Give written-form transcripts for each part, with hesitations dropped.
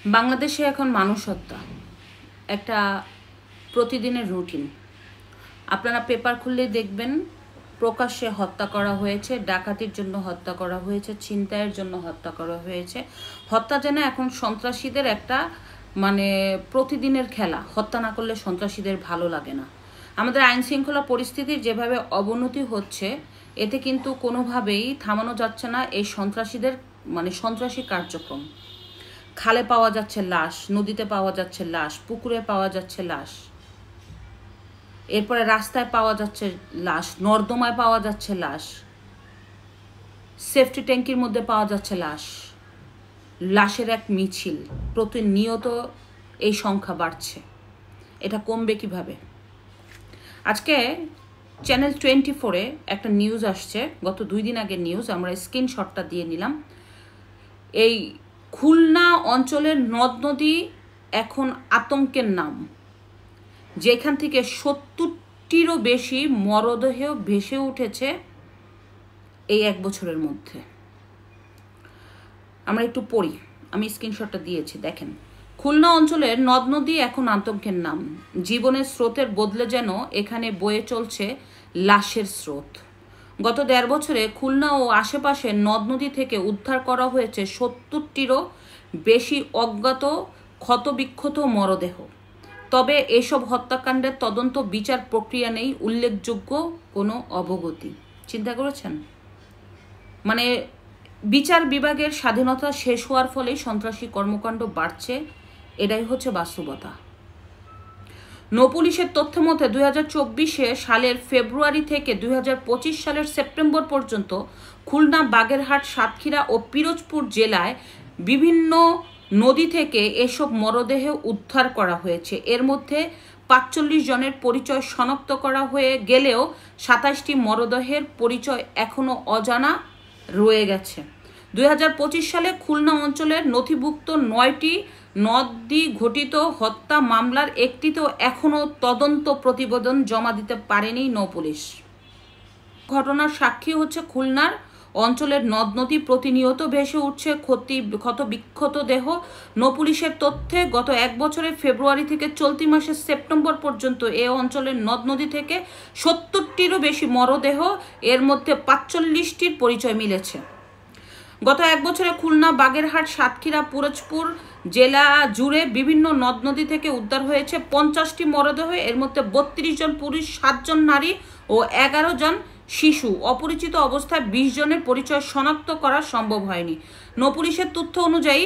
বাংলাদেশে এখন মানুষ হত্যা একটা প্রতিদিনের রুটিন। আপনারা পেপার খুললেই দেখবেন প্রকাশ্যে হত্যা করা হয়েছে, ডাকাতির জন্য হত্যা করা হয়েছে, ছিনতাইয়ের জন্য হত্যা করা হয়েছে। হত্যা যেন এখন সন্ত্রাসীদের একটা প্রতিদিনের খেলা। হত্যা না করলে সন্ত্রাসীদের ভালো লাগে না। আমাদের আইন শৃঙ্খলা পরিস্থিতির যেভাবে অবনতি হচ্ছে, এতে কিন্তু কোনোভাবেই থামানো যাচ্ছে না এই সন্ত্রাসীদের সন্ত্রাসী কার্যক্রম। খালে পাওয়া যাচ্ছে লাশ, নদীতে পাওয়া যাচ্ছে লাশ, পুকুরে পাওয়া যাচ্ছে লাশ, এরপরে রাস্তায় পাওয়া যাচ্ছে লাশ, নর্দমায় পাওয়া যাচ্ছে লাশ, সেফটি ট্যাঙ্কির মধ্যে পাওয়া যাচ্ছে লাশ। লাশের এক মিছিল, প্রতিনিয়ত এই সংখ্যা বাড়ছে। এটা কমবে কিভাবে? আজকে চ্যানেল 24-এ একটা নিউজ আসছে, গত 2 দিন আগের নিউজ, আমরা স্ক্রিনশটটা দিয়ে নিলাম। এই খুলনা অঞ্চলের নদ নদী এখন আতঙ্কের নাম, যেখান থেকে 70টিরও বেশি মরদেহ ভেসে উঠেছে এই 1 বছরের মধ্যে। আমরা একটু পড়ি, আমি স্ক্রিনশটটা দিয়েছি, দেখেন। খুলনা অঞ্চলের নদ নদী এখন আতঙ্কের নাম, জীবনের স্রোতের বদলে যেন এখানে বয়ে চলছে লাশের স্রোত। গত 1.5 বছরে খুলনা ও আশেপাশে নদ নদী থেকে উদ্ধার করা হয়েছে 70টিরও বেশি অজ্ঞাত ক্ষতবিক্ষত মরদেহ। তবে এসব হত্যাকাণ্ডের তদন্ত বিচার প্রক্রিয়া নেই উল্লেখযোগ্য কোনো অবগতি। চিন্তা করেছেন? বিচার বিভাগের স্বাধীনতা শেষ হওয়ার ফলেই সন্ত্রাসী কর্মকাণ্ড বাড়ছে, এটাই হচ্ছে বাস্তবতা। নৌপুলিশের তথ্য মতে 2024 সালের ফেব্রুয়ারি থেকে 2025 সালের সেপ্টেম্বর পর্যন্ত খুলনা, বাগেরহাট, সাতক্ষীরা ও পিরোজপুর জেলায় বিভিন্ন নদী থেকে এসব মরদেহ উদ্ধার করা হয়েছে। এর মধ্যে 45 জনের পরিচয় শনাক্ত করা হয়ে গেলেও 27টি মরদেহের পরিচয় এখনও অজানা রয়ে গেছে। 2025 সালে খুলনা অঞ্চলের নথিভুক্ত 9টি নদী ঘটিত হত্যা মামলার একটিতেও এখনও তদন্ত প্রতিবেদন জমা দিতে পারেনি নৌপুলিশ। ঘটনার সাক্ষী হচ্ছে খুলনার অঞ্চলের নদ নদী, প্রতিনিয়ত ভেসে উঠছে ক্ষতবিক্ষত দেহ। নৌপুলিশের তথ্যে গত 1 বছরের ফেব্রুয়ারি থেকে চলতি মাসের সেপ্টেম্বর পর্যন্ত এ অঞ্চলের নদ নদী থেকে 70টিরও বেশি মরদেহ, এর মধ্যে 45টির পরিচয় মিলেছে। গত 1 বছরে খুলনা, বাগেরহাট, সাতক্ষীরা, পিরোজপুর জেলা জুড়ে বিভিন্ন নদ নদী থেকে উদ্ধার হয়েছে 50টি মরদেহ, এর মধ্যে 32 জন পুরুষ, 7 জন নারী ও 11 জন শিশু। অপরিচিত অবস্থায় 20 জনের পরিচয় শনাক্ত করা সম্ভব হয়নি। নৌপুলিশের তথ্য অনুযায়ী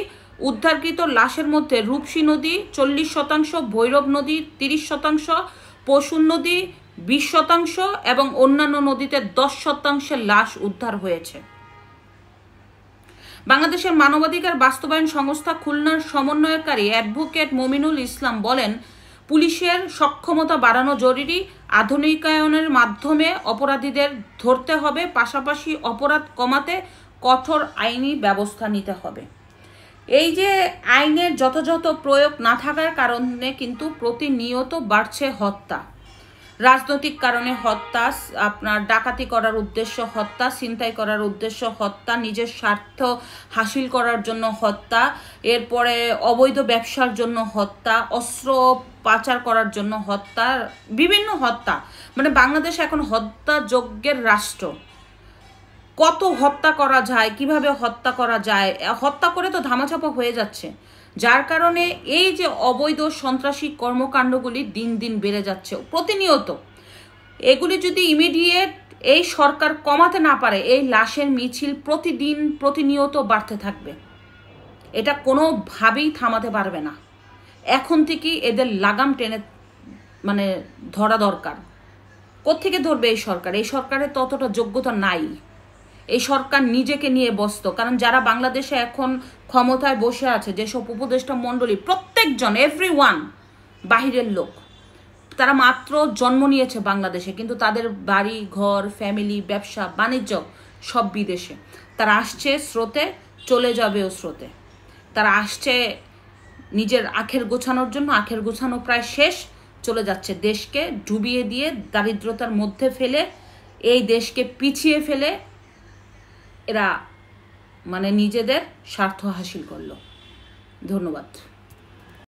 উদ্ধারকৃত লাশের মধ্যে রূপসী নদী 40%, ভৈরব নদী 30%, পশুর নদী 20% এবং অন্যান্য নদীতে 10% লাশ উদ্ধার হয়েছে। বাংলাদেশের মানবাধিকার বাস্তবায়ন সংস্থা খুলনার সমন্বয়কারী অ্যাডভোকেট মমিনুল ইসলাম বলেন, পুলিশের সক্ষমতা বাড়ানো জরুরি, আধুনিকায়নের মাধ্যমে অপরাধীদের ধরতে হবে, পাশাপাশি অপরাধ কমাতে কঠোর আইনি ব্যবস্থা নিতে হবে। এই যে আইনের যথাযথ প্রয়োগ না থাকার কারণে কিন্তু প্রতিনিয়ত বাড়ছে হত্যা। রাজনৈতিক কারণে হত্যা, আপনার ডাকাতি করার উদ্দেশ্য হত্যা, ছিনতাই করার উদ্দেশ্য হত্যা, নিজের স্বার্থ হাসিল করার জন্য হত্যা, এরপরে অবৈধ ব্যবসার জন্য হত্যা, অস্ত্র পাচার করার জন্য হত্যা, বিভিন্ন হত্যা। বাংলাদেশ এখন হত্যাযজ্ঞের রাষ্ট্র। কত হত্যা করা যায়, কিভাবে হত্যা করা যায়, হত্যা করে তো ধামাচাপা হয়ে যাচ্ছে। যার কারণে এই যে অবৈধ সন্ত্রাসী কর্মকাণ্ডগুলি দিন দিন বেড়ে যাচ্ছে প্রতিনিয়ত। এগুলি যদি ইমিডিয়েট এই সরকার কমাতে না পারে, এই লাশের মিছিল প্রতিনিয়ত বাড়তে থাকবে। এটা কোনোভাবেই থামাতে পারবে না। এখন থেকেই এদের লাগাম টেনে ধরা দরকার। কোত্থেকে ধরবে এই সরকার? এই সরকারের ততটা যোগ্যতা নাই। এই সরকার নিজেকে নিয়ে ব্যস্ত। কারণ যারা বাংলাদেশে এখন ক্ষমতায় বসে আছে, যেসব উপদেষ্টা মণ্ডলী, প্রত্যেকজন এভরিওয়ান বাহিরের লোক। তারা মাত্র জন্ম নিয়েছে বাংলাদেশে, কিন্তু তাদের বাড়ি ঘর, ফ্যামিলি, ব্যবসা বাণিজ্য সব বিদেশে। তারা আসছে স্রোতে, চলে যাবেও স্রোতে। তারা আসছে নিজের আখের গোছানোর জন্য, আখের গোছানো প্রায় শেষ, চলে যাচ্ছে দেশকে ডুবিয়ে দিয়ে, দারিদ্রতার মধ্যে ফেলে, এই দেশকে পিছিয়ে ফেলে এরা নিজেদের স্বার্থ হাসিল করলো। ধন্যবাদ।